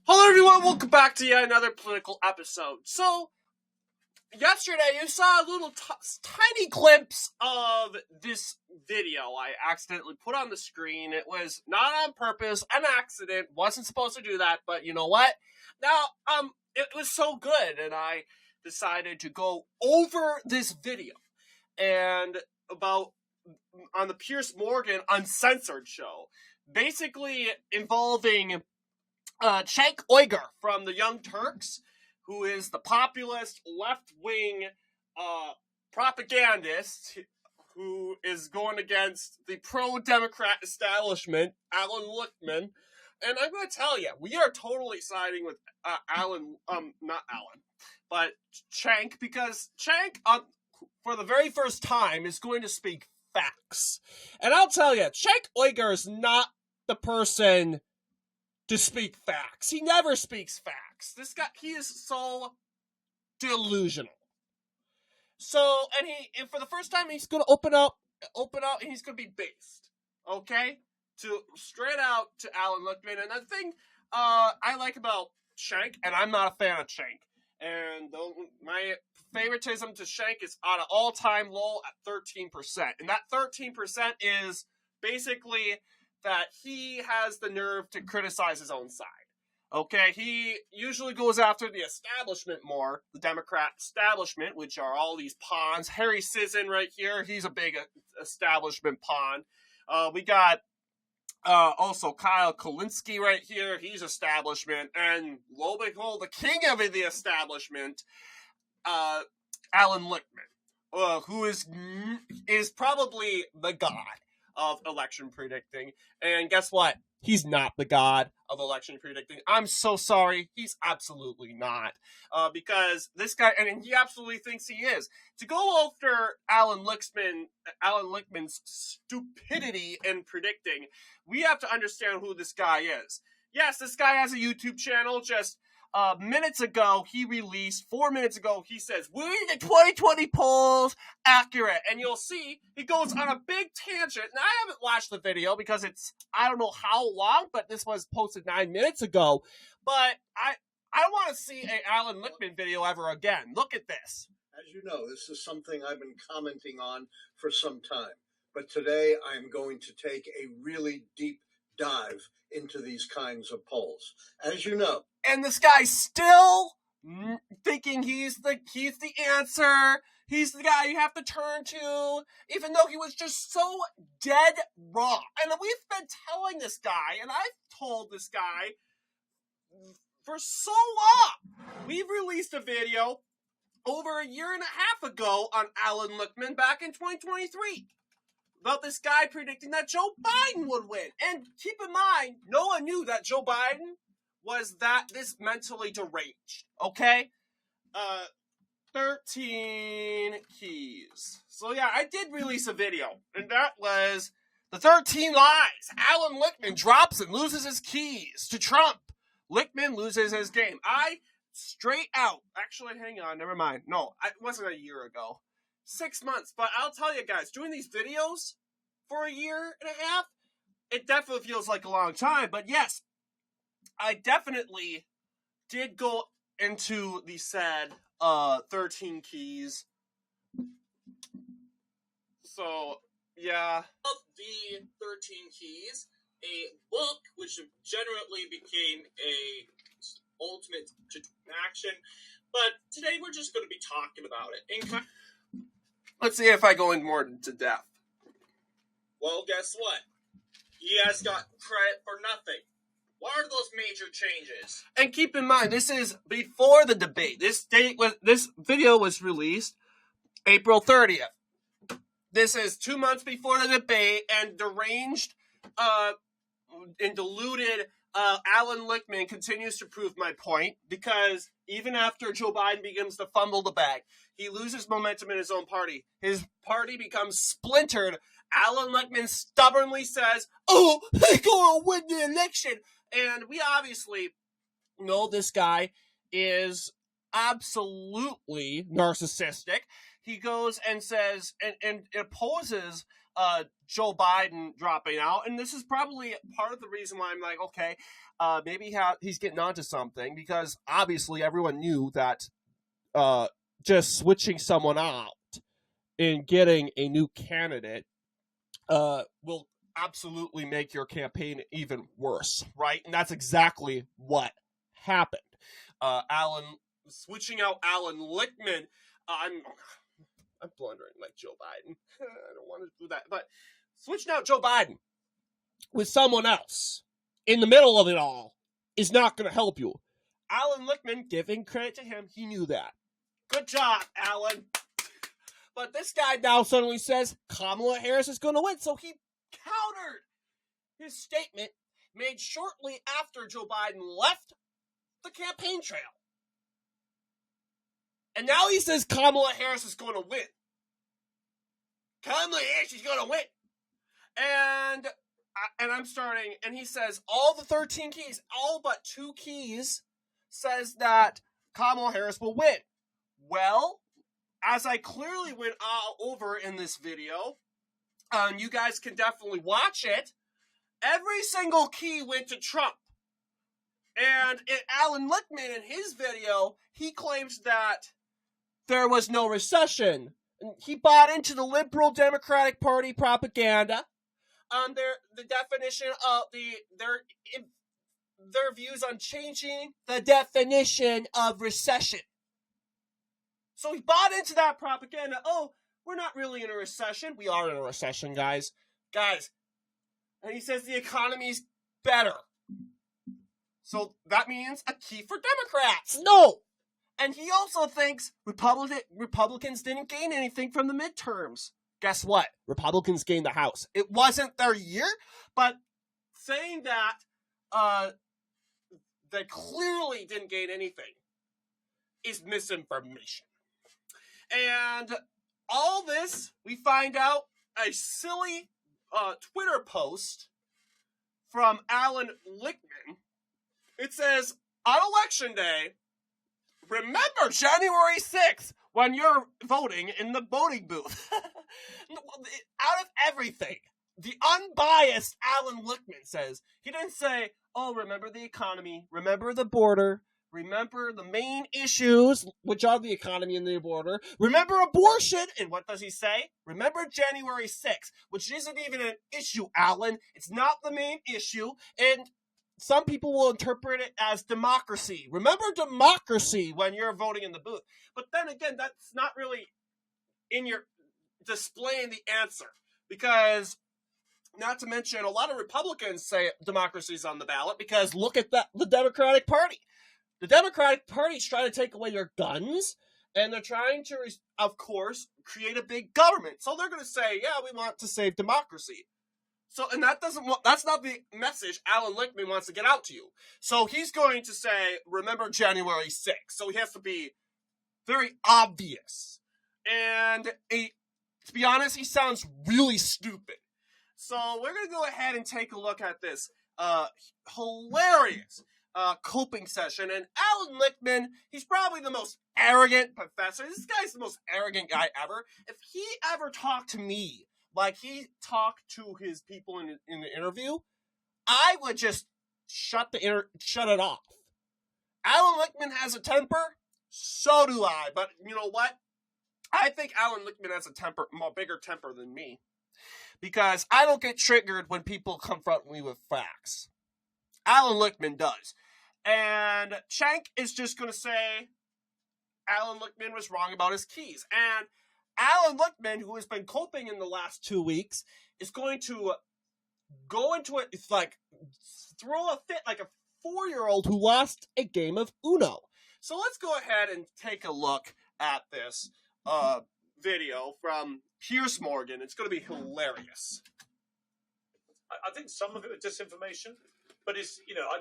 Hello everyone, welcome back to yet another political episode. So, yesterday you saw a little tiny glimpse of this video I accidentally put on the screen. It was not on purpose, an accident, wasn't supposed to do that, but you know what? Now, it was so good, and I decided to go over this video, and on the Piers Morgan Uncensored show, basically involving Cenk Uygur from the Young Turks, who is the populist left-wing propagandist who is going against the pro-Democrat establishment, Alan Lichtman. And I'm going to tell you, we are totally siding with Cenk, because Cenk, for the very first time, is going to speak facts. And I'll tell you, Cenk Uygur is not the person to speak facts. He never speaks facts. This guy, he is so delusional. So, and for the first time, he's going to open up, and he's going to be based, okay? Straight out to Alan Lichtman. And the thing I like about Cenk, and I'm not a fan of Cenk, and my favoritism to Cenk is on an all-time low at 13%. And that 13% is basically that he has the nerve to criticize his own side. Okay, he usually goes after the establishment more, the Democrat establishment, which are all these pawns. Harry Sisson right here, he's a big establishment pawn. We got also Kyle Kulinski right here, he's establishment. And lo and behold, the king of the establishment, Alan Lichtman, who is probably the god of election predicting. And guess what? He's not the god of election predicting. I'm so sorry. He's absolutely not. Because this guy, and he absolutely thinks he is. To go after Alan Lichtman's stupidity in predicting, we have to understand who this guy is. Yes, this guy has a YouTube channel. Just 4 minutes ago, he says, were the 2020 polls accurate? And you'll see, he goes on a big tangent. Now, I haven't watched the video because I don't know how long, but this was posted 9 minutes ago. But I don't want to see an Alan Lichtman video ever again. Look at this. As you know, this is something I've been commenting on for some time. But today, I'm going to take a really deep dive into these kinds of polls. As you know, and this guy's still thinking he's the answer. He's the guy you have to turn to, even though he was just so dead wrong. And we've been telling this guy, and I've told this guy for so long. We've released a video over a year and a half ago on Alan Lichtman back in 2023. About this guy predicting that Joe Biden would win. And keep in mind, no one knew that Joe Biden was this mentally deranged, okay? 13 keys. So yeah, I did release a video, and that was the 13 lies. Alan Lichtman drops and loses his keys to Trump. Lichtman loses his game. Actually, hang on, never mind. No, it wasn't a year ago. 6 months, but I'll tell you guys, doing these videos for a year and a half, it definitely feels like a long time, but yes, I definitely did go into the said 13 keys. So, yeah. Of the 13 keys, a book which generally became a ultimate action, but today we're just going to be talking about it. Let's see if I go in more into depth. Well, guess what? He has got credit for nothing. What are those major changes? And keep in mind, this is before the debate. This video was released April 30th. This is 2 months before the debate, and deranged and deluded Alan Lichtman continues to prove my point, because even after Joe Biden begins to fumble the bag, he loses momentum in his own party. His party becomes splintered. Alan Lichtman stubbornly says, oh, they're going to win the election. And we obviously know this guy is absolutely narcissistic. He goes and says, and opposes Joe Biden dropping out, and this is probably part of the reason why I'm like, okay, maybe he's getting onto something, because obviously everyone knew that just switching someone out and getting a new candidate will absolutely make your campaign even worse, right? And that's exactly what happened. Switching out Alan Lichtman, I'm blundering like Joe Biden. I don't want to do that. But switching out Joe Biden with someone else in the middle of it all is not going to help you. Alan Lichtman, giving credit to him, he knew that. Good job, Alan. But this guy now suddenly says Kamala Harris is going to win. So he countered his statement made shortly after Joe Biden left the campaign trail. And now he says Kamala Harris is going to win. Kamala Harris is going to win. And I'm starting, and he says all the 13 keys, all but 2 keys, says that Kamala Harris will win. Well, as I clearly went over in this video, you guys can definitely watch it, every single key went to Trump. And Alan Lichtman, in his video, he claims that there was no recession. He bought into the liberal Democratic Party propaganda. The definition of their views on changing the definition of recession. So he bought into that propaganda. Oh, we're not really in a recession. We are in a recession, guys. And he says the economy's better. So that means a key for Democrats. No! And he also thinks Republicans didn't gain anything from the midterms. Guess what? Republicans gained the House. It wasn't their year, but saying that they clearly didn't gain anything is misinformation. And all this, we find out a silly Twitter post from Alan Lichtman. It says, on Election Day, remember January 6th when you're voting in the voting booth. Out of everything, the unbiased Alan Lichtman says, he didn't say, oh, remember the economy, remember the border, remember the main issues, which are the economy and the border, remember abortion, and what does he say? Remember January 6th, which isn't even an issue, Alan. It's not the main issue, and some people will interpret it as democracy. Remember democracy when you're voting in the booth. But then again, that's not really in your displaying the answer. Because, not to mention, a lot of Republicans say democracy's on the ballot because look at the Democratic Party. The Democratic Party's trying to take away your guns, and they're trying to, of course, create a big government. So they're going to say, yeah, we want to save democracy. So, and that's not the message Alan Lichtman wants to get out to you. So he's going to say, remember January 6th. So he has to be very obvious. And to be honest, he sounds really stupid. So we're going to go ahead and take a look at this hilarious coping session. And Alan Lichtman, he's probably the most arrogant professor. This guy's the most arrogant guy ever. If he ever talked to me like he talked to his people in the interview, I would just shut it off. Alan Lichtman has a temper, so do I. But you know what? I think Alan Lichtman has a bigger temper than me. Because I don't get triggered when people confront me with facts. Alan Lichtman does. And Cenk is just going to say Alan Lichtman was wrong about his keys. And Alan Lichtman, who has been coping in the last 2 weeks, is going to go into it. It's like throw a fit like a 4-year-old who lost a game of Uno. So let's go ahead and take a look at this video from Piers Morgan. It's going to be hilarious. I think some of it was disinformation, but I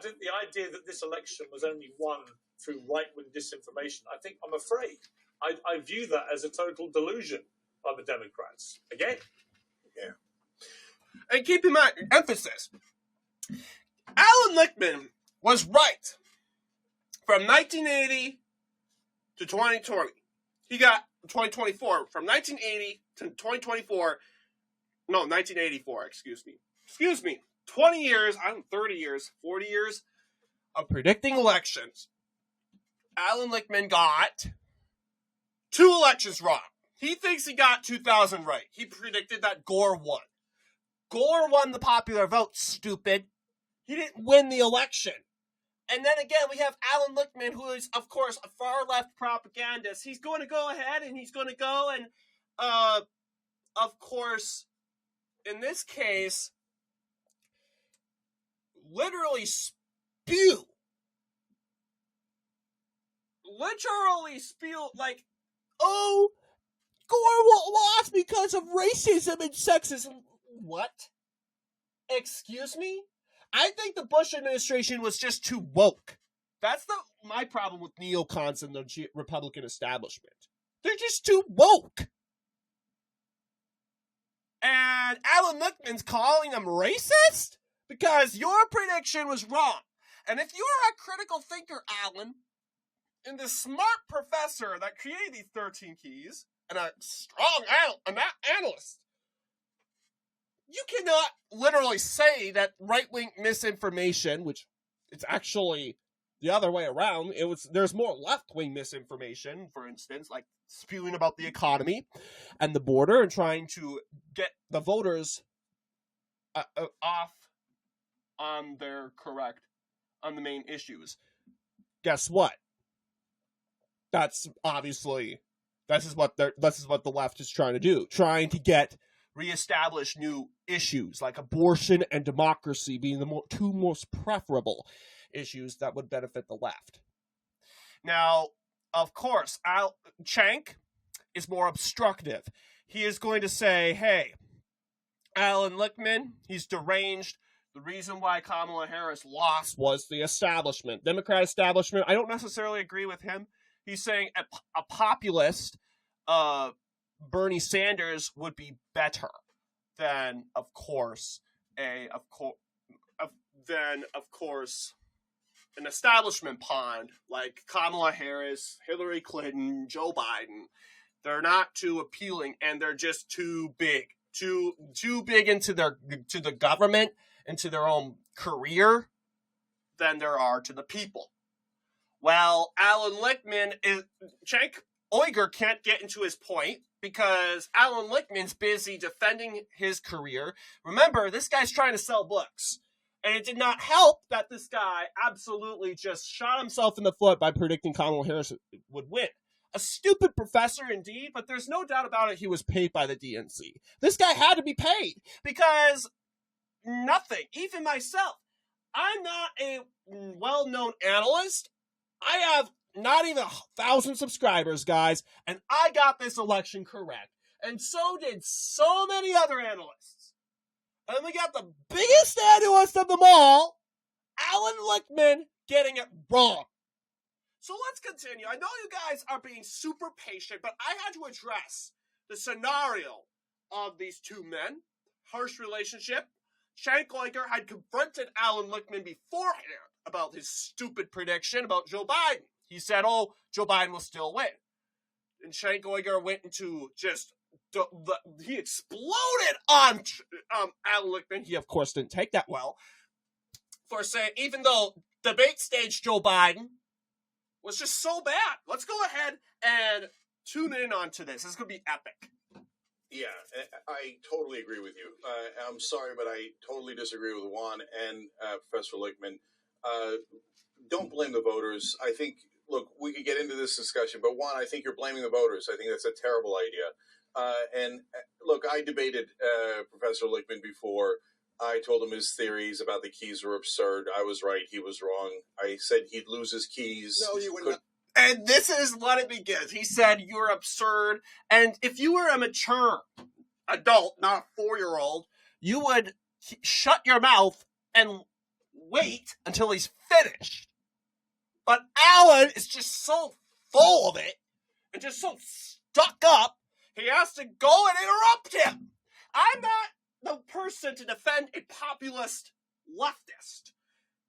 think the idea that this election was only won through right-wing disinformation, I'm afraid, I view that as a total delusion by the Democrats. Again. Yeah. And keep in mind, emphasis, Alan Lichtman was right from 1980 to 2020. He got 2024. From 1980 to 2024, No, 1984, excuse me. 20 years, 30 years, 40 years of predicting elections. Alan Lichtman got 2 elections wrong. He thinks he got 2000 right. He predicted that Gore won. Gore won the popular vote, stupid. He didn't win the election. And then again, we have Alan Lichtman, who is, of course, a far-left propagandist. He's going to go ahead and he's going to go and, of course, in this case, literally spew, like, oh, Gore lost because of racism and sexism. What? Excuse me? I think the Bush administration was just too woke. That's my problem with neocons and the Republican establishment. They're just too woke. And Alan Lichtman's calling them racist? Because your prediction was wrong. And if you're a critical thinker, Alan, and the smart professor that created these 13 keys, and a strong analyst, you cannot literally say that right-wing misinformation, which it's actually the other way around. There's more left-wing misinformation, for instance, like spewing about the economy and the border and trying to get the voters off on the main issues. Guess what? This is what the left is trying to do, trying to reestablish new issues like abortion and democracy being the two most preferable issues that would benefit the left. Now, of course, Cenk is more obstructive. He is going to say, hey, Alan Lichtman, he's deranged. The reason why Kamala Harris lost was the establishment, Democrat establishment. I don't necessarily agree with him. He's saying a populist, Bernie Sanders would be better than, of course, an establishment pawn like Kamala Harris, Hillary Clinton, Joe Biden. They're not too appealing, and they're just too big, too big to the government and to their own career than there are to the people. Well, Alan Lichtman Cenk Uygur can't get into his point because Alan Lichtman's busy defending his career. Remember, this guy's trying to sell books. And it did not help that this guy absolutely just shot himself in the foot by predicting Kamala Harris would win. A stupid professor indeed, but there's no doubt about it, he was paid by the DNC. This guy had to be paid because nothing, even myself, I'm not a well-known analyst. I have not even 1,000 subscribers, guys, and I got this election correct. And so did so many other analysts. And we got the biggest analyst of them all, Alan Lichtman, getting it wrong. So let's continue. I know you guys are being super patient, but I had to address the scenario of these two men. Harsh relationship. Cenk Uygur had confronted Alan Lichtman beforehand about his stupid prediction about Joe Biden. He said, oh, Joe Biden will still win. And Cenk Uygur went into he exploded on Alan Lichtman. He, of course, didn't take that well. For saying, even though debate stage Joe Biden was just so bad. Let's go ahead and tune in onto this. This is going to be epic. Yeah, I totally agree with you. I'm sorry, but I totally disagree with Juan and Professor Lichtman. Don't blame the voters. I think, look, we could get into this discussion, but Juan, I think you're blaming the voters. I think that's a terrible idea. And look, I debated Professor Lichtman before. I told him his theories about the keys were absurd. I was right. He was wrong. I said he'd lose his keys. No, you would not. And this is what it begins. He said, you're absurd. And if you were a mature adult, not a 4-year-old, you would shut your mouth and wait until he's finished. But Alan is just so full of it and just so stuck up, he has to go and interrupt him. I'm not the person to defend a populist leftist.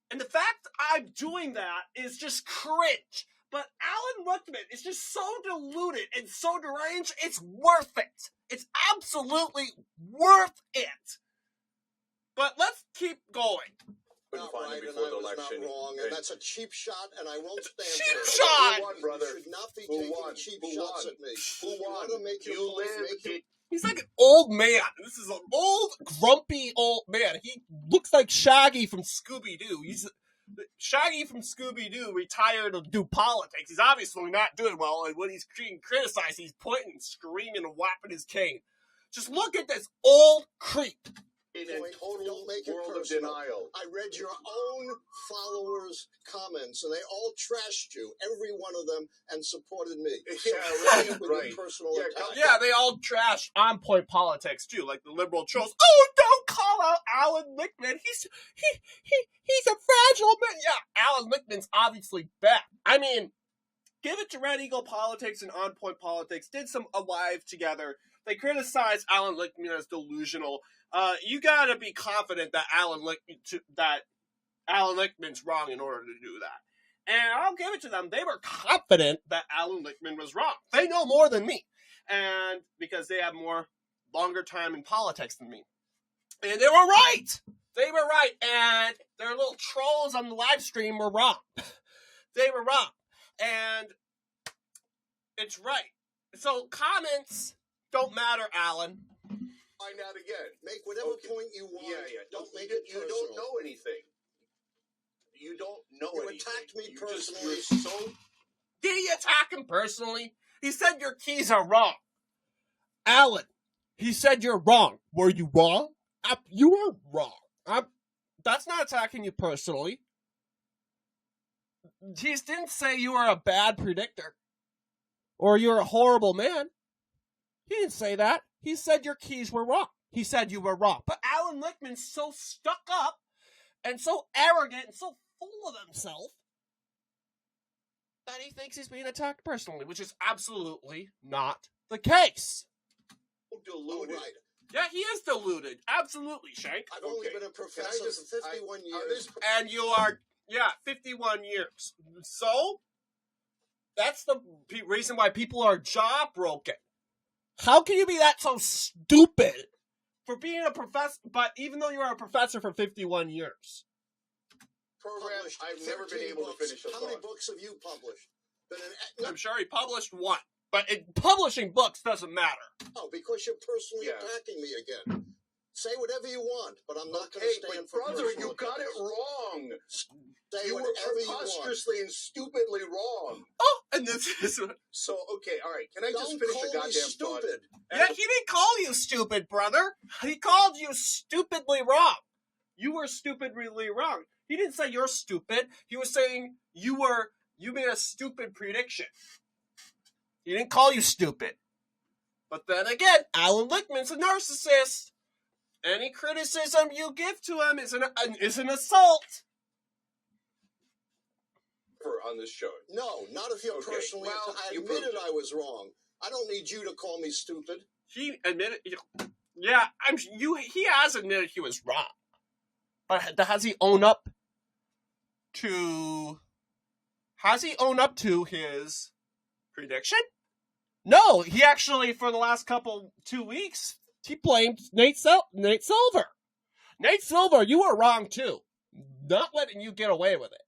And the fact I'm doing that is just cringe. But Alan Lichtman is just so deluded and so deranged, it's worth it. It's absolutely worth it. But let's keep going. Not Couldn't find right, him and before I the was election. not wrong, and that's a cheap shot, and I won't stand Cheap for it. shot! Who won, brother? You should not be Who taking won? cheap Who shots won? at me. Who If you won? want to make your You point, live make your in He's like an old man. This is an old, grumpy old man. He looks like Shaggy from Scooby-Doo. Shaggy from Scooby-Doo retired to do politics. He's obviously not doing well, and when he's being criticized, he's pointing, screaming, and whapping his cane. Just look at this old creep. in a point. total Don't make it world of personal. denial. I read your own followers' comments, and they all trashed you, every one of them, and supported me. Yeah, Stop right, with right. your personal Yeah, attack. Yeah, they all trash On Point politics too, like the liberal trolls. Oh, don't call out Alan Lichtman. He's a fragile man. Yeah, Alan Lichtman's obviously bad. I mean, give it to Red Eagle Politics and On Point Politics. Did some Alive together. They criticized Alan Lichtman as delusional. You gotta be confident that Alan Lichtman's wrong in order to do that. And I'll give it to them. They were confident that Alan Lichtman was wrong. They know more than me. And because they have more longer time in politics than me. And they were right. They were right. And their little trolls on the live stream were wrong. They were wrong. And it's right. So comments don't matter, Alan. Find out again. Make whatever Okay. point you want. Yeah. Don't make it You personal. don't know anything. You don't know You anything. attacked me You personally. You're so Did he attack him personally? He said your keys are wrong. Alan, he said you're wrong. Were you wrong? You were wrong. That's not attacking you personally. He didn't say you were a bad predictor. Or you're a horrible man. He didn't say that. He said your keys were wrong. He said you were wrong. But Alan Lichtman's so stuck up and so arrogant and so full of himself that he thinks he's being attacked personally, which is absolutely not the case. deluded. All right. Yeah, he is deluded. Absolutely, Cenk. I've only Okay. been a Can I professor just- for 51 years. this- And you are, 51 years. So, that's the reason why people are jaw broken. How can you be that so stupid for being a professor, but even though you are a professor for 51 years? Program. Published I've never been 13 able books. to finish a How many thought. books have you published? I'm sure he published one. But publishing books doesn't matter. Oh, because you're personally Yeah. attacking me again. Say whatever you want, but I'm not going Hey, to stand but for brother, personal you got it attacks. wrong. Say You were whatever you want. preposterously and stupidly wrong. Oh, and this is... So, okay, all right. Can I just Don't finish call a me goddamn thought? stupid. Yeah, he didn't call you stupid, brother. He called you stupidly wrong. You were stupidly wrong. He didn't say you're stupid. He was saying you made a stupid prediction. He didn't call you stupid. But then again, Alan Lichtman's a narcissist. Any criticism you give to him is an assault. On this show. No, not if you're Okay, personally. well, I you admitted proved it. I was wrong. I don't need you to call me stupid. He admitted. Yeah, he has admitted he was wrong. But has he owned up to? Has he owned up to his prediction? No, he actually for the last 2 weeks he blamed Nate Silver. Nate Silver, you were wrong too. Not letting you get away with it.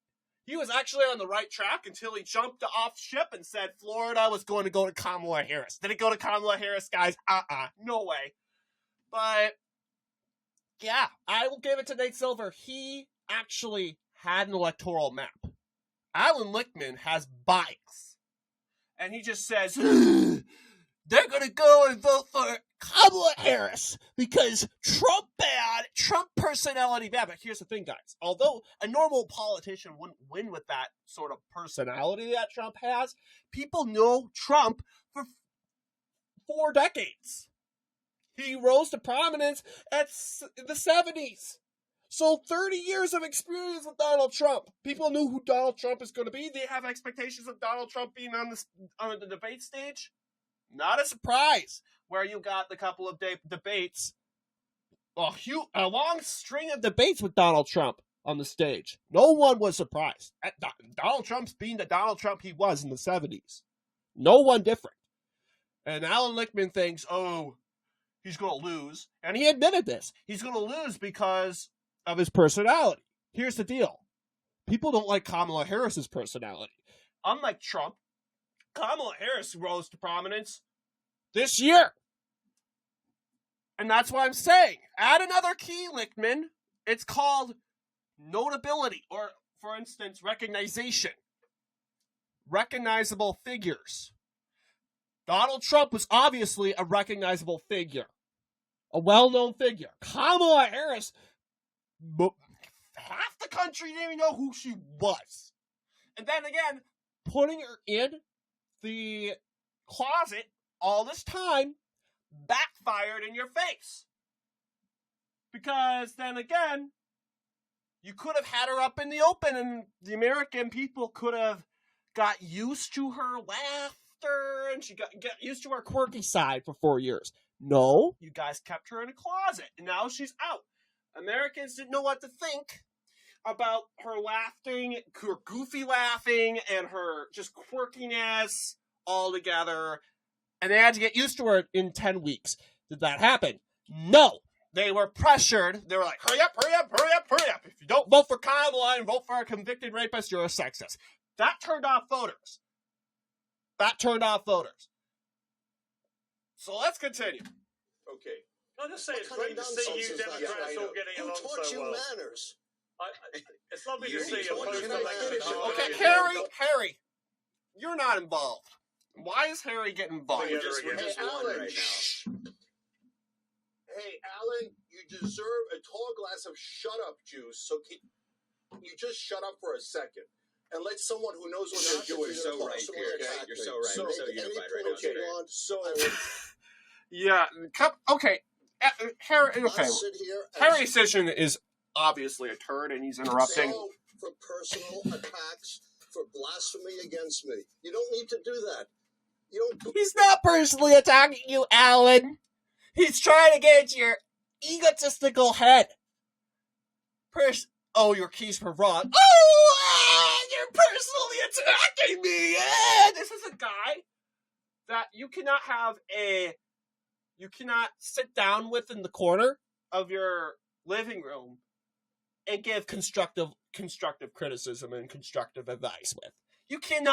He was actually on the right track until he jumped off ship and said Florida was going to go to Kamala Harris. Did it go to Kamala Harris, guys? No way. But, yeah, I will give it to Nate Silver. He actually had an electoral map. Alan Lichtman has bias. And he just says, they're going to go and vote for Kamala Harris because Trump bad, Trump personality bad. But here's the thing, guys. Although a normal politician wouldn't win with that sort of personality that Trump has, people know Trump for 4 decades. He rose to prominence at the 70s. So 30 years of experience with Donald Trump. People knew who Donald Trump is going to be. They have expectations of Donald Trump being on the debate stage. Not a surprise. Where you got the couple of debates, a long string of debates with Donald Trump. on the stage. No one was surprised. Donald Trump's being the Donald Trump he was in the 70s. No one different. And Alan Lichtman thinks, oh, he's going to lose. And he admitted this. He's going to lose because of his personality. Here's the deal. People don't like Kamala Harris's personality. Unlike Trump, Kamala Harris rose to prominence this year. And that's what I'm saying. Add another key, Lichtman. It's called notability, or, for instance, recognition. Recognizable figures. Donald Trump was obviously a recognizable figure. A well-known figure. Kamala Harris, half the country didn't even know who she was. And then again, putting her in the closet all this time backfired in your face. Because then again, you could have had her up in the open and the American people could have got used to her laughter and she got used to her quirky side for 4 years. No, you guys kept her in a closet and now she's out. Americans didn't know what to think about her laughing, her goofy laughing, and her just quirkiness all together. And they had to get used to her in 10 weeks. Did that happen? No. They were pressured. They were like, hurry up, hurry up, hurry up, hurry up. If you don't vote for Kamala and vote for a convicted rapist, you're a sexist. That turned off voters. So let's continue. Okay. I'll just say it's great to see you Democrats all getting along so well. Manners? It's lovely to You see a taught you post-election. manners. Okay, Harry, you're not involved. Why is Harry getting involved? We're just Alan, right now. Hey, Alan, you deserve a tall glass of shut-up juice, so you just shut up for a second and let someone who knows what they're doing so talk. right, Pierre. You're so right. So, We're so unified right now. okay, so Yeah, okay. Harry, okay. I'll sit here and Harry's decision is obviously a turd, and he's interrupting. so for personal attacks, for blasphemy against me. You don't need to do that. You don't. He's not personally attacking you, Alan. He's trying to get into your egotistical head. Oh, your keys were wrong. Oh, you're personally attacking me. This is a guy that you cannot sit down with in the corner of your living room and give constructive criticism and constructive advice with. You can't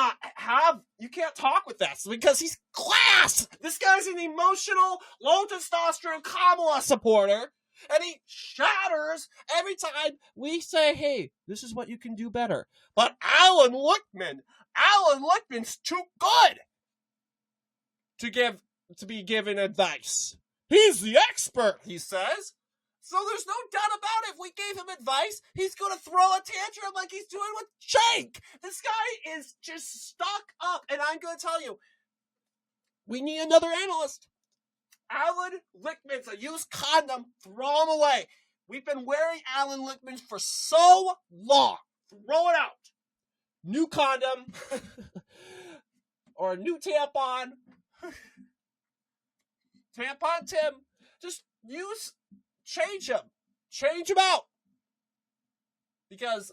talk with that because he's class. This guy's an emotional, low testosterone Kamala supporter, and he shatters every time we say, hey, this is what you can do better. But Alan Lichtman's too good to be given advice. He's the expert, he says. So there's no doubt about it. If we gave him advice, he's going to throw a tantrum like he's doing with Cenk. This guy is just stuck up. And I'm going to tell you, we need another analyst. Alan Lichtman's a used condom. Throw him away. We've been wearing Alan Lichtman's for so long. Throw it out. New condom. Or a new tampon. Tampon Tim. Just change him out. Because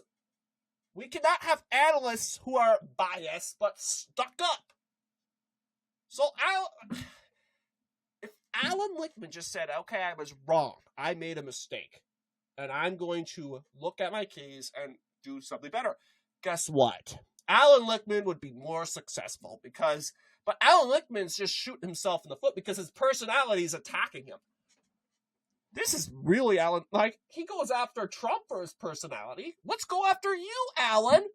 we cannot have analysts who are biased but stuck up. So if Alan Lichtman just said, okay, I was wrong, I made a mistake, and I'm going to look at my keys and do something better, guess what? Alan Lichtman would be more successful but Alan Lichtman's just shooting himself in the foot because his personality is attacking him. This is really Alan. Like, he goes after Trump for his personality. Let's go after you, Alan.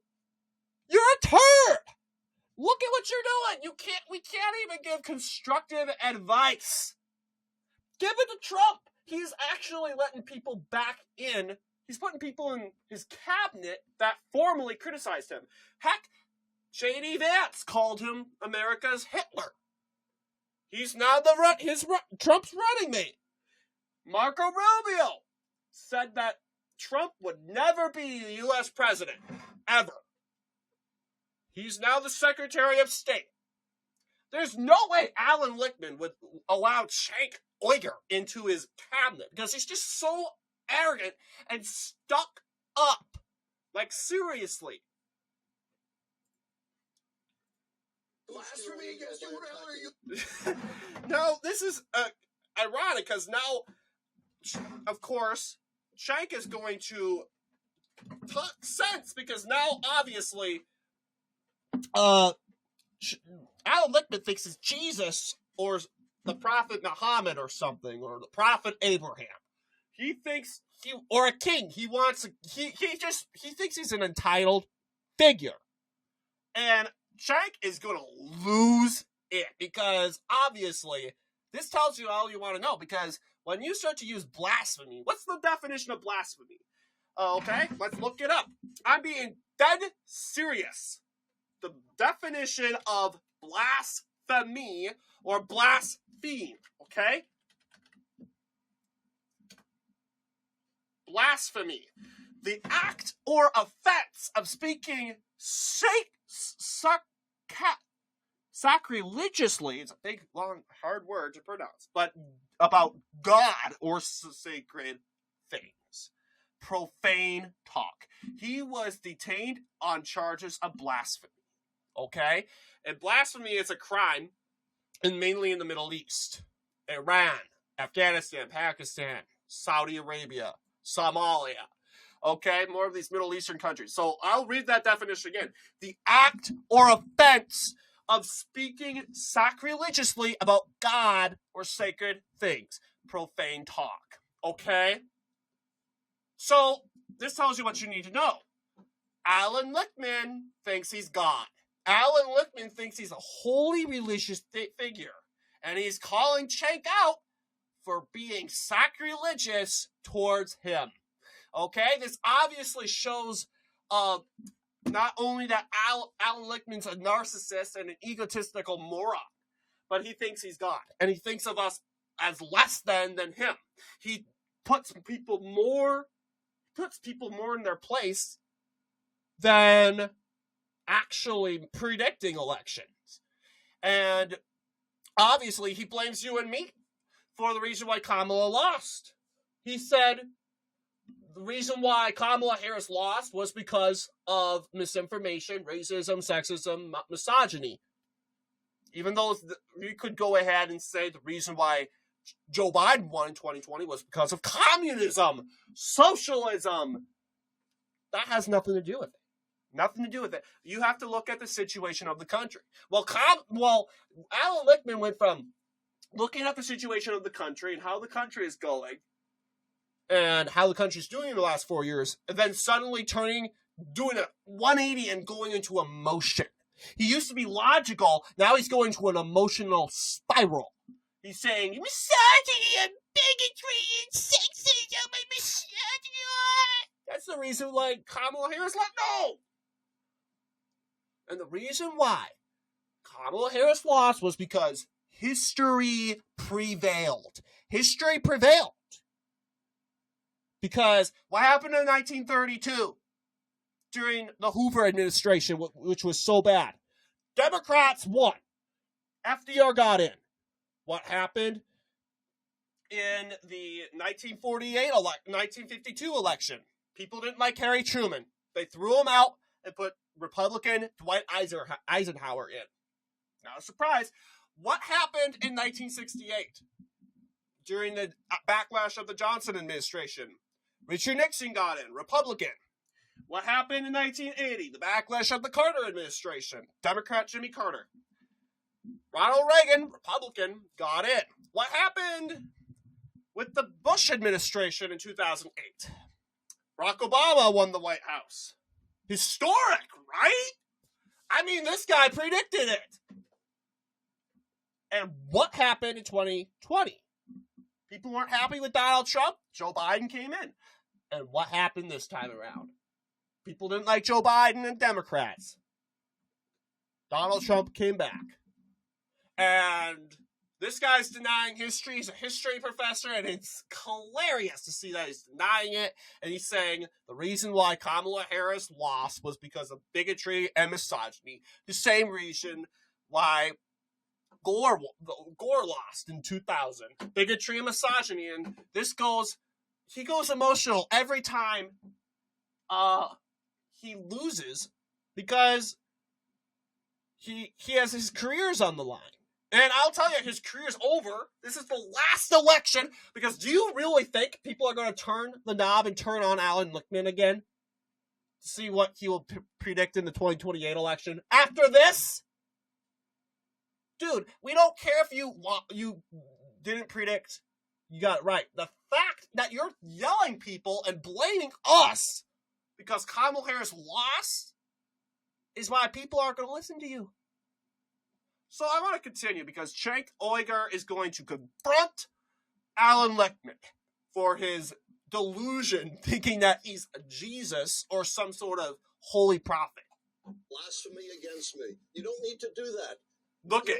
You're a turd. Look at what you're doing. We can't even give constructive advice. Give it to Trump. He's actually letting people back in. He's putting people in his cabinet that formally criticized him. Heck, J.D. Vance called him America's Hitler. He's now Trump's running mate. Marco Rubio said that Trump would never be the U.S. president, ever. He's now the Secretary of State. There's no way Alan Lichtman would allow Cenk Uygur into his cabinet because he's just so arrogant and stuck up. Like, seriously. Blasphemy against you. No, this is ironic, because now, of course, Cenk is going to talk sense, because now, obviously, Alan Lichtman thinks it's Jesus or the Prophet Muhammad or something, or the Prophet Abraham. He thinks or a king. He thinks he's an entitled figure. And Cenk is going to lose it, because obviously this tells you all you want to know, because when you start to use blasphemy, what's the definition of blasphemy? Okay, let's look it up. I'm being dead serious. The definition of blasphemy or blaspheme, okay? Blasphemy. The act or offense of speaking sacrilegiously, it's a big, long, hard word to pronounce, but about God or sacred things. Profane talk. He was detained on charges of blasphemy. Okay? And blasphemy is a crime, and mainly in the Middle East. Iran, Afghanistan, Pakistan, Saudi Arabia, Somalia. Okay? More of these Middle Eastern countries. So I'll read that definition again. The act or offense of speaking sacrilegiously about God or sacred things. Profane talk. Okay? So, this tells you what you need to know. Alan Lichtman thinks he's God. Alan Lichtman thinks he's a holy religious figure. And he's calling Cenk out for being sacrilegious towards him. Okay? This obviously shows not only that Alan Lichtman's a narcissist and an egotistical moron, but he thinks he's God. And he thinks of us as less than him. He puts people more in their place than actually predicting elections. And obviously, he blames you and me for the reason why Kamala lost. He said the reason why Kamala Harris lost was because of misinformation, racism, sexism, misogyny. Even though you could go ahead and say the reason why Joe Biden won in 2020 was because of communism, socialism. That has nothing to do with it. Nothing to do with it. You have to look at the situation of the country. Well, Alan Lichtman went from looking at the situation of the country and how the country is going and how the country's doing in the last 4 years, and then suddenly doing a 180 and going into emotion. He used to be logical. Now he's going to an emotional spiral. He's saying, misogyny and bigotry and sexism and misogyny. That's the reason why Kamala Harris lost. No! And the reason why Kamala Harris lost was because history prevailed. History prevailed. Because what happened in 1932 during the Hoover administration, which was so bad? Democrats won. FDR got in. What happened in the 1952 election? People didn't like Harry Truman. They threw him out and put Republican Dwight Eisenhower in. Not a surprise. What happened in 1968 during the backlash of the Johnson administration? Richard Nixon got in, Republican. What happened in 1980? The backlash of the Carter administration. Democrat Jimmy Carter. Ronald Reagan, Republican, got in. What happened with the Bush administration in 2008? Barack Obama won the White House. Historic, right? I mean, this guy predicted it. And what happened in 2020? People weren't happy with Donald Trump. Joe Biden came in. And what happened this time around? People didn't like Joe Biden and Democrats. Donald Trump came back. And this guy's denying history. He's a history professor, and it's hilarious to see that he's denying it. And he's saying the reason why Kamala Harris lost was because of bigotry and misogyny. The same reason why Gore lost in 2000. Bigotry and misogyny. And he goes emotional every time he loses because he has his career's on the line. And I'll tell you, his career's over. This is the last election. Because do you really think people are going to turn the knob and turn on Alan Lichtman again? To see what he will predict in the 2028 election? After this? Dude, we don't care if you didn't predict. You got it right. The fact that you're yelling people and blaming us because Kamala Harris lost is why people aren't going to listen to you. So I want to continue because Cenk Uygur is going to confront Alan Lichtman for his delusion, thinking that he's a Jesus or some sort of holy prophet. Blasphemy against me. You don't need to do that. Look at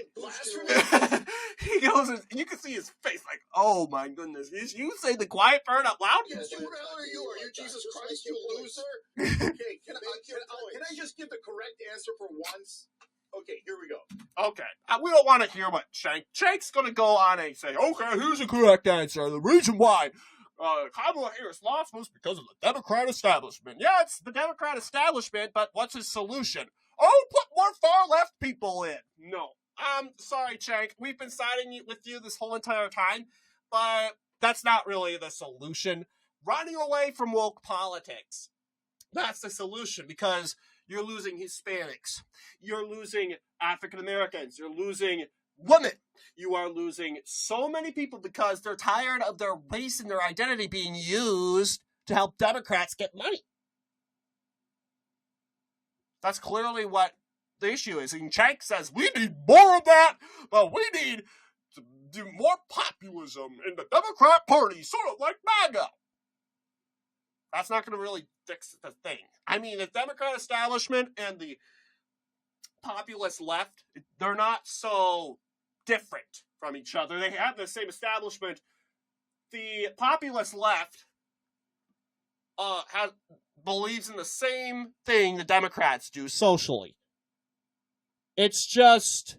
he goes, you can see his face like, oh my goodness. You say the quiet part out loud? Yes, Who the hell are you? Are you Jesus Christ, you loser? Okay, can I just give the correct answer for once? Okay, here we go. Okay, we don't want to hear what Cenk's going to go on and say, okay, here's the correct answer. The reason why Kamala Harris lost was because of the Democrat establishment. Yeah, it's the Democrat establishment, but what's his solution? Oh, put more far-left people in. No. I'm sorry, Cenk. We've been siding with you this whole entire time, but that's not really the solution. Running away from woke politics. That's the solution, because you're losing Hispanics. You're losing African Americans. You're losing women. You are losing so many people because they're tired of their race and their identity being used to help Democrats get money. That's clearly what the issue is. And Cenk says, we need more of that, but we need to do more populism in the Democrat Party, sort of like MAGA. That's not going to really fix the thing. I mean, the Democrat establishment and the populist left, they're not so different from each other. They have the same establishment. The populist left believes in the same thing the Democrats do socially. It's just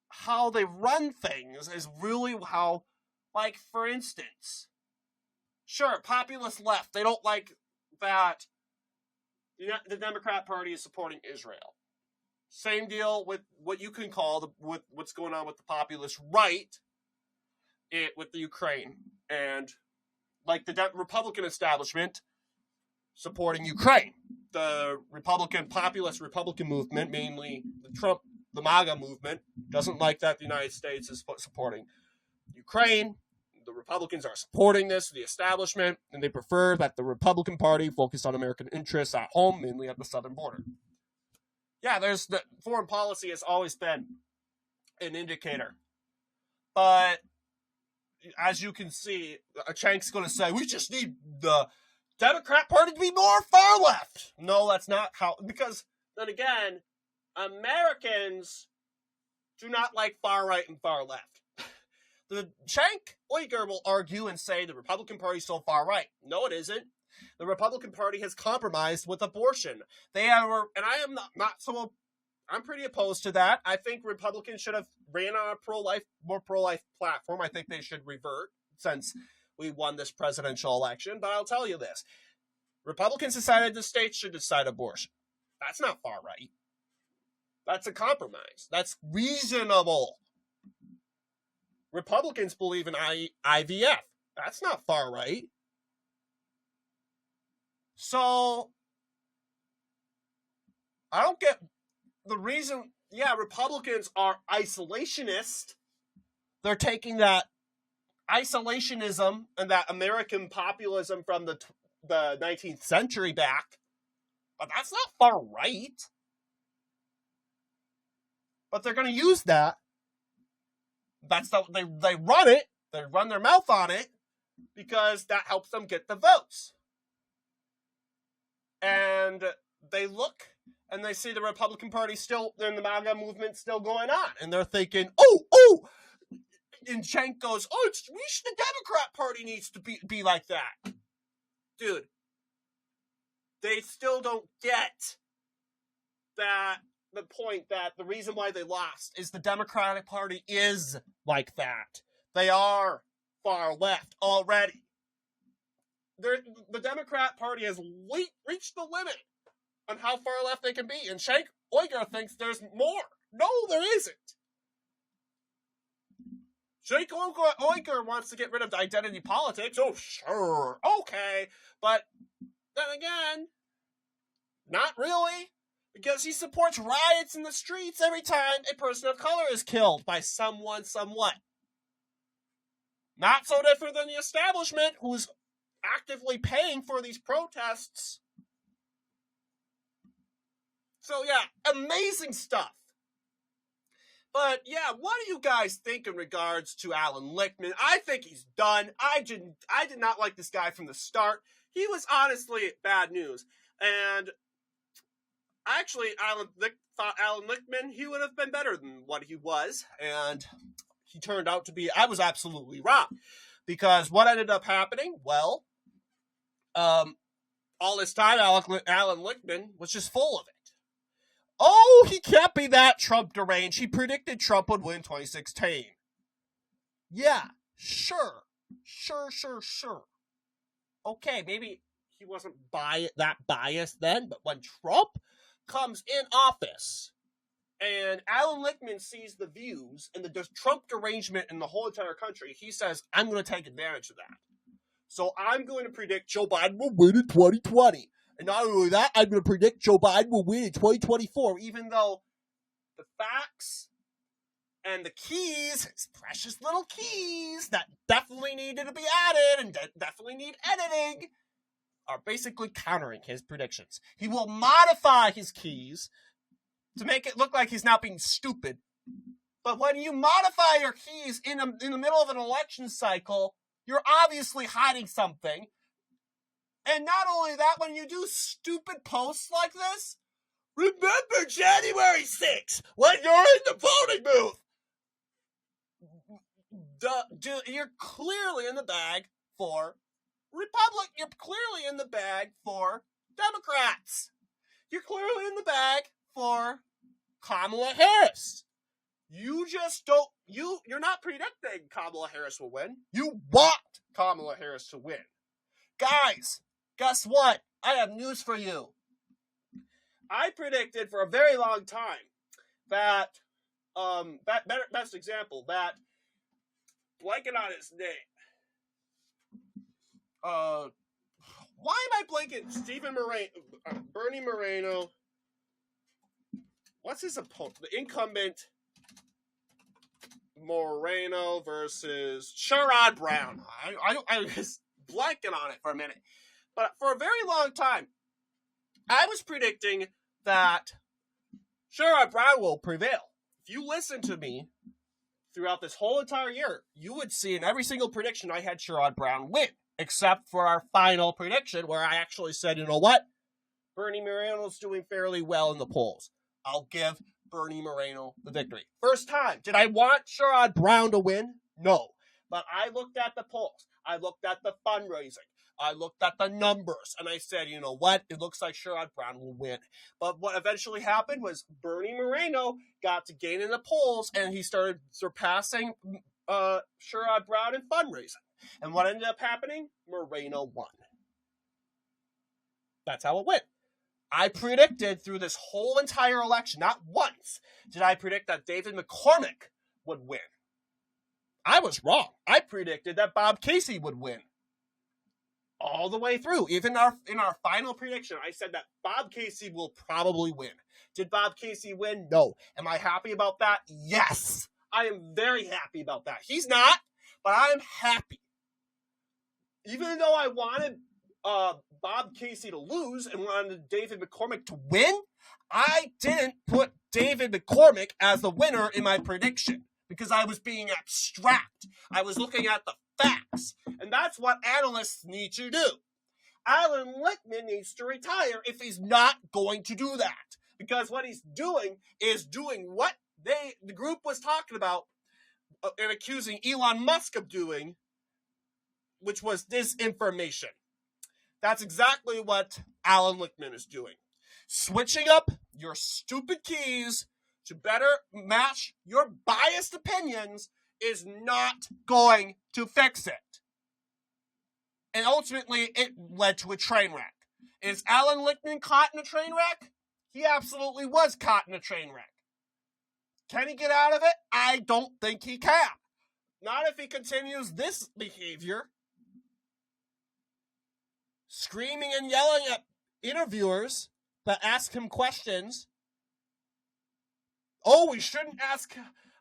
how they run things is really how, like, for instance, sure, populist left, they don't like that the Democrat Party is supporting Israel. Same deal with what you can call with what's going on with the populist right, with the Ukraine, and like the Republican establishment supporting Ukraine. The populist Republican movement, mainly the MAGA movement, doesn't like that the United States is supporting Ukraine. The Republicans are supporting this, the establishment, and they prefer that the Republican Party focus on American interests at home, mainly at the southern border. Yeah, the foreign policy has always been an indicator. But as you can see, Cenk's going to say, we just need the Democrat Party to be more far left. No, that's not how, because then again, Americans do not like far right and far left. The Cenk Uygur will argue and say the Republican Party is so far right. No, it isn't. The Republican Party has compromised with abortion. They are, and I am not so. I'm pretty opposed to that. I think Republicans should have ran on a more pro-life platform. I think they should revert since we won this presidential election. But I'll tell you this: Republicans decided the states should decide abortion. That's not far right. That's a compromise. That's reasonable. Republicans believe in IVF. That's not far right. So, I don't get the reason. Yeah, Republicans are isolationist. They're taking that isolationism and that American populism from the 19th century back. But that's not far right. But they're going to use that. That's how they run it. They run their mouth on it because that helps them get the votes. And they look and they see the Republican Party still, and the MAGA movement still going on. And they're thinking, oh. And Cenk goes, the Democrat Party needs to be like that. Dude, they still don't get that. The point that the reason why they lost is the Democratic Party is like that. They are far left already. The Democrat Party has reached the limit on how far left they can be. And Cenk Uygur thinks there's more. No, there isn't. Cenk Uygur wants to get rid of identity politics. Oh, sure. Okay. But then again, not really. Because he supports riots in the streets every time a person of color is killed by someone, somewhat. Not so different than the establishment, who's actively paying for these protests. So yeah, amazing stuff. But yeah, what do you guys think in regards to Alan Lichtman? I think he's done. I did not like this guy from the start. He was honestly bad news. And actually, thought Alan Lichtman, he would have been better than what he was. And he turned out to be, I was absolutely wrong. Because what ended up happening, well, all this time, Alan Lichtman was just full of it. Oh, he can't be that Trump deranged. He predicted Trump would win 2016. Yeah, sure. Okay, maybe he wasn't that biased then, but when Trump comes in office and Alan Lichtman sees the views and the Trump derangement in the whole entire country, he says, I'm going to take advantage of that. So I'm going to predict Joe Biden will win in 2020. And not only that, I'm going to predict Joe Biden will win in 2024, even though the facts and the keys, his precious little keys that definitely needed to be added and definitely need editing, are basically countering his predictions. He will modify his keys to make it look like he's not being stupid. But when you modify your keys in the middle of an election cycle, you're obviously hiding something. And not only that, when you do stupid posts like this, remember January 6th, when you're in the voting booth. You're clearly in the bag for You're clearly in the bag for Democrats. You're clearly in the bag for Kamala Harris. You just don't, you're not predicting Kamala Harris will win. You want Kamala Harris to win. Guys, guess what? I have news for you. I predicted for a very long time that, best example, that, blanking on his name. Why am I blanking? Bernie Moreno. What's his opponent? The incumbent Moreno versus Sherrod Brown. I was blanking on it for a minute. But for a very long time, I was predicting that Sherrod Brown will prevail. If you listen to me throughout this whole entire year, you would see in every single prediction I had Sherrod Brown win. Except for our final prediction where I actually said, you know what? Bernie Moreno's doing fairly well in the polls. I'll give Bernie Moreno the victory. First time. Did I want Sherrod Brown to win? No. But I looked at the polls. I looked at the fundraising. I looked at the numbers. And I said, you know what? It looks like Sherrod Brown will win. But what eventually happened was Bernie Moreno got to gain in the polls and he started surpassing Sherrod Brown in fundraising. And what ended up happening? Moreno won. That's how it went. I predicted through this whole entire election, not once did I predict that David McCormick would win. I was wrong. I predicted that Bob Casey would win. All the way through. Even in our final prediction, I said that Bob Casey will probably win. Did Bob Casey win? No. Am I happy about that? Yes. I am very happy about that. He's not, but I am happy. Even though I wanted Bob Casey to lose and wanted David McCormick to win, I didn't put David McCormick as the winner in my prediction because I was being abstract. I was looking at the facts, and that's what analysts need to do. Alan Lichtman needs to retire if he's not going to do that because what he's doing is doing what the group was talking about and accusing Elon Musk of doing, which was disinformation. That's exactly what Alan Lichtman is doing. Switching up your stupid keys to better match your biased opinions is not going to fix it. And ultimately, it led to a train wreck. Is Alan Lichtman caught in a train wreck? He absolutely was caught in a train wreck. Can he get out of it? I don't think he can. Not if he continues this behavior. Screaming and yelling at interviewers that ask him questions. Oh, we shouldn't ask.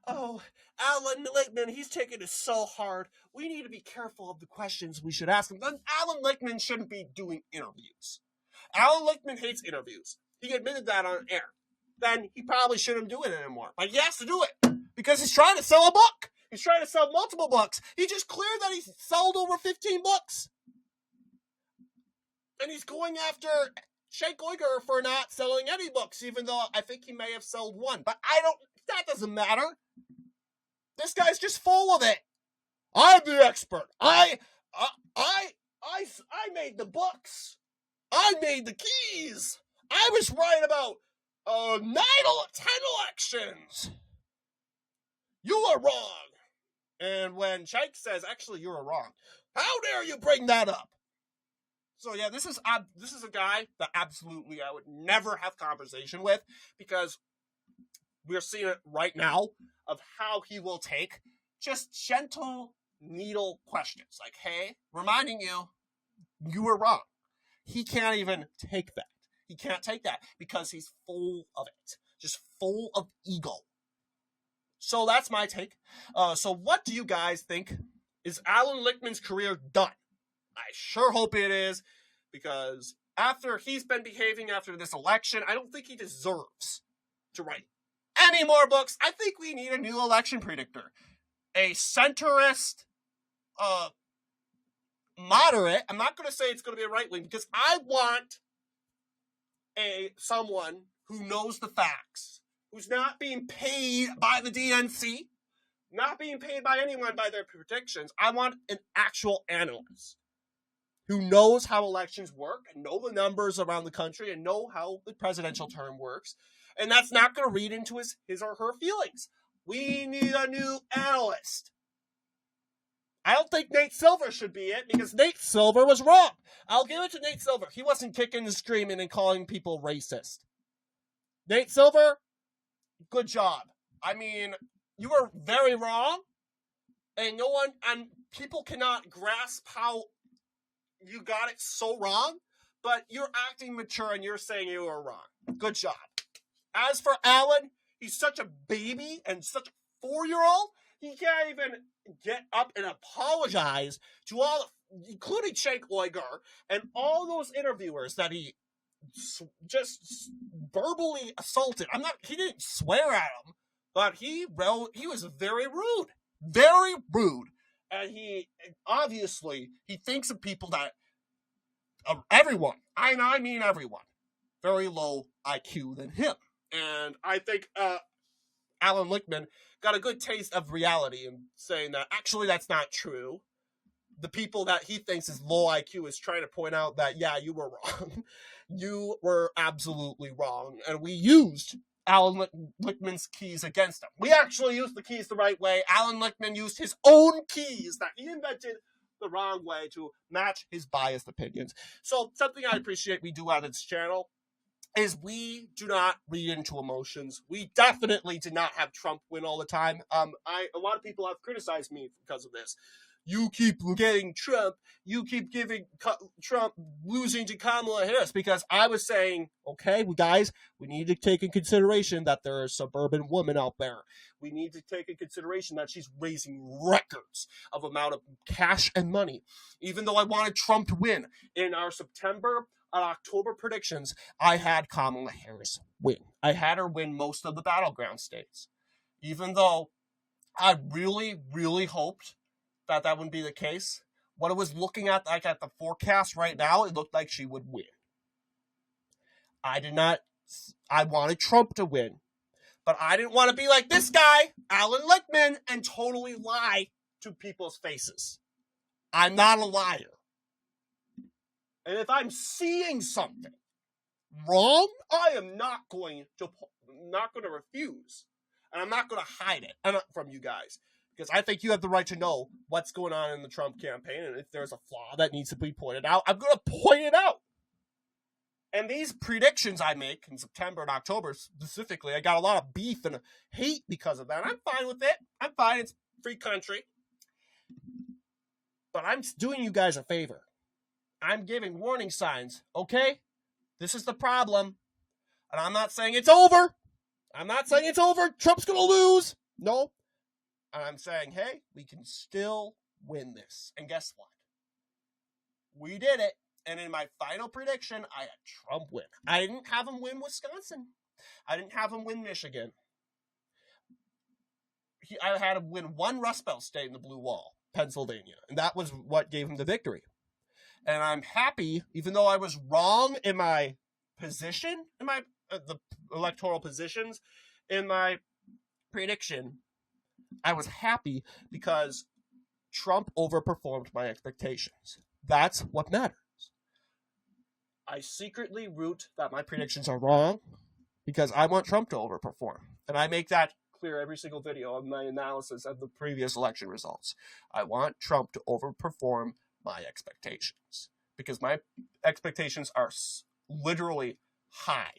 Oh, Alan Lichtman, he's taking it so hard. We need to be careful of the questions we should ask him. Then Alan Lichtman shouldn't be doing interviews. Alan Lichtman hates interviews. He admitted that on air. Then he probably shouldn't do it anymore. But he has to do it because he's trying to sell a book. He's trying to sell multiple books. He just cleared that he's sold over 15 books. And he's going after Cenk Uygur for not selling any books, even though I think he may have sold one. But that doesn't matter. This guy's just full of it. I'm the expert. I made the books. I made the keys. I was right about 9 or 10 elections. You are wrong. And when Cenk says, actually, you are wrong, how dare you bring that up? So yeah, this is a guy that absolutely I would never have conversation with, because we're seeing it right now of how he will take just gentle needle questions. Like, hey, reminding you, you were wrong. He can't even take that. He can't take that because he's full of it. Just full of ego. So that's my take. So what do you guys think? Is Alan Lichtman's career done? I sure hope it is, because after he's been behaving after this election, I don't think he deserves to write any more books. I think we need a new election predictor. A centrist, moderate. I'm not going to say it's going to be a right wing, because I want someone who knows the facts, who's not being paid by the DNC, not being paid by anyone by their predictions. I want an actual analyst who knows how elections work and know the numbers around the country and know how the presidential term works. And that's not going to read into his or her feelings. We need a new analyst. I don't think Nate Silver should be it, because Nate Silver was wrong. I'll give it to Nate Silver. He wasn't kicking and screaming and calling people racist. Nate Silver, good job. I mean, you were very wrong, and people cannot grasp how you got it so wrong, but you're acting mature and you're saying you were wrong. Good job. As for Alan, he's such a baby and such a 4-year-old, he can't even get up and apologize to all, including Cenk Uygur, and all those interviewers that he just verbally assaulted. He didn't swear at them, but he was very rude. Very rude. And he thinks of people that, everyone, I mean everyone, very low IQ than him. And I think Alan Lichtman got a good taste of reality in saying that actually that's not true. The people that he thinks is low IQ is trying to point out that, yeah, you were wrong. You were absolutely wrong. And we used Alan Lichtman's keys against him. We actually used the keys the right way. Alan Lichtman used his own keys that he invented the wrong way to match his biased opinions. So something I appreciate we do on this channel is we do not read into emotions. We definitely did not have Trump win all the time. A lot of people have criticized me because of this. You keep getting Trump. You keep giving Trump losing to Kamala Harris, because I was saying, okay, guys, we need to take in consideration that there are suburban women out there. We need to take in consideration that she's raising records of amount of cash and money. Even though I wanted Trump to win, in our September and October predictions, I had Kamala Harris win. I had her win most of the battleground states. Even though I really, really hoped that wouldn't be the case. What I was looking at, like at the forecast right now, it looked like she would win. I wanted Trump to win. But I didn't want to be like this guy, Alan Lichtman, and totally lie to people's faces. I'm not a liar. And if I'm seeing something wrong, I am not going to refuse. And I'm not going to hide it from you guys. Because I think you have the right to know what's going on in the Trump campaign. And if there's a flaw that needs to be pointed out, I'm going to point it out. And these predictions I make in September and October specifically, I got a lot of beef and hate because of that. I'm fine with it. I'm fine. It's a free country. But I'm doing you guys a favor. I'm giving warning signs, okay? This is the problem. And I'm not saying it's over. I'm not saying it's over. Trump's going to lose. No. And I'm saying, hey, we can still win this. And guess what? We did it. And in my final prediction, I had Trump win. I didn't have him win Wisconsin. I didn't have him win Michigan. I had him win one Rust Belt state in the Blue Wall, Pennsylvania. And that was what gave him the victory. And I'm happy, even though I was wrong in my position, in my the electoral positions, in my prediction, I was happy because Trump overperformed my expectations. That's what matters. I secretly root that my predictions are wrong because I want Trump to overperform. And I make that clear every single video of my analysis of the previous election results. I want Trump to overperform my expectations because my expectations are literally high.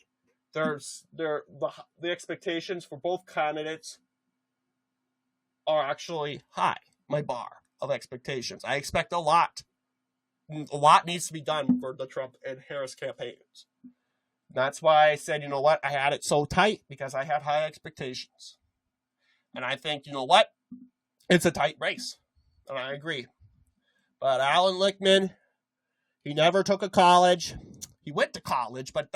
The expectations for both candidates are actually high. My bar of expectations. I expect a lot. A lot needs to be done for the Trump and Harris campaigns. That's why I said, you know what, I had it so tight because I had high expectations. And I think, you know what, it's a tight race. And I agree. But Alan Lichtman, he never took a college. He went to college, but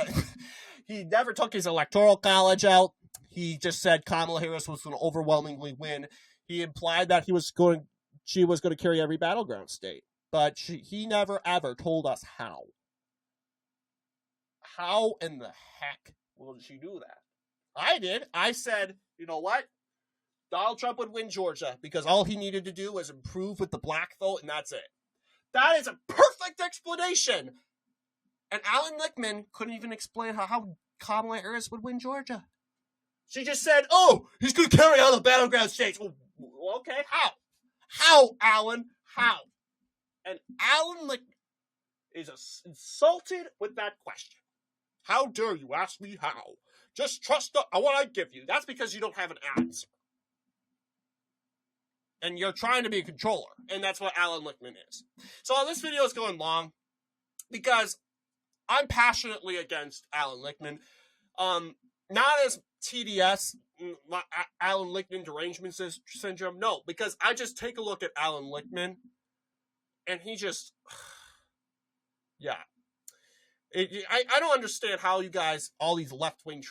he never took his electoral college out. He just said Kamala Harris was going to overwhelmingly win. He implied that she was going to carry every battleground state. But he never, ever told us how. How in the heck will she do that? I did. I said, you know what? Donald Trump would win Georgia because all he needed to do was improve with the black vote, and that's it. That is a perfect explanation. And Alan Lichtman couldn't even explain how Kamala Harris would win Georgia. She just said, oh, he's going to carry all the battleground states. Well, okay, how? How, Alan? How? And Alan Lichtman is insulted with that question. How dare you ask me how? Just trust what I give you. That's because you don't have an answer. And you're trying to be a controller. And that's what Alan Lichtman is. So this video is going long because I'm passionately against Alan Lichtman. Not as TDS, Alan Lichtman derangement syndrome. No, because I just take a look at Alan Lichtman. And he just, yeah. I don't understand how you guys, all these left-wing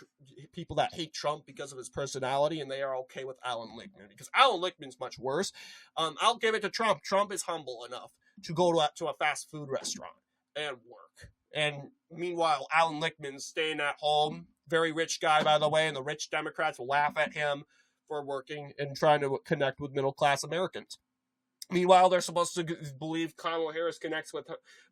people that hate Trump because of his personality, and they are okay with Alan Lichtman. Because Alan Lichtman's much worse. I'll give it to Trump. Trump is humble enough to go to a fast food restaurant and work. And meanwhile, Alan Lichtman's staying at home. Very rich guy, by the way, and the rich Democrats will laugh at him for working and trying to connect with middle-class Americans. Meanwhile, they're supposed to believe Kamala Harris connects with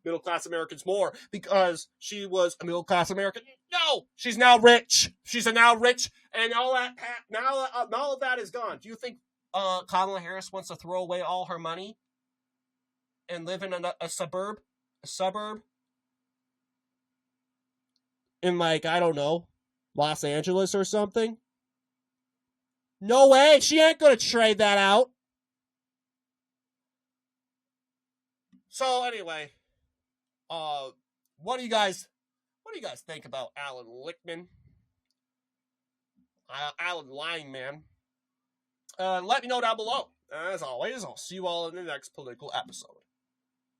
middle-class Americans more because she was a middle-class American. No! She's now rich. She's now rich, and all of that is gone. Do you think Kamala Harris wants to throw away all her money and live in a suburb? A suburb? In, like, I don't know, Los Angeles or something? No way! She ain't gonna trade that out. So anyway, what do you guys think about Alan Lichtman? Alan Lying Man. Let me know down below. As always, I'll see you all in the next political episode.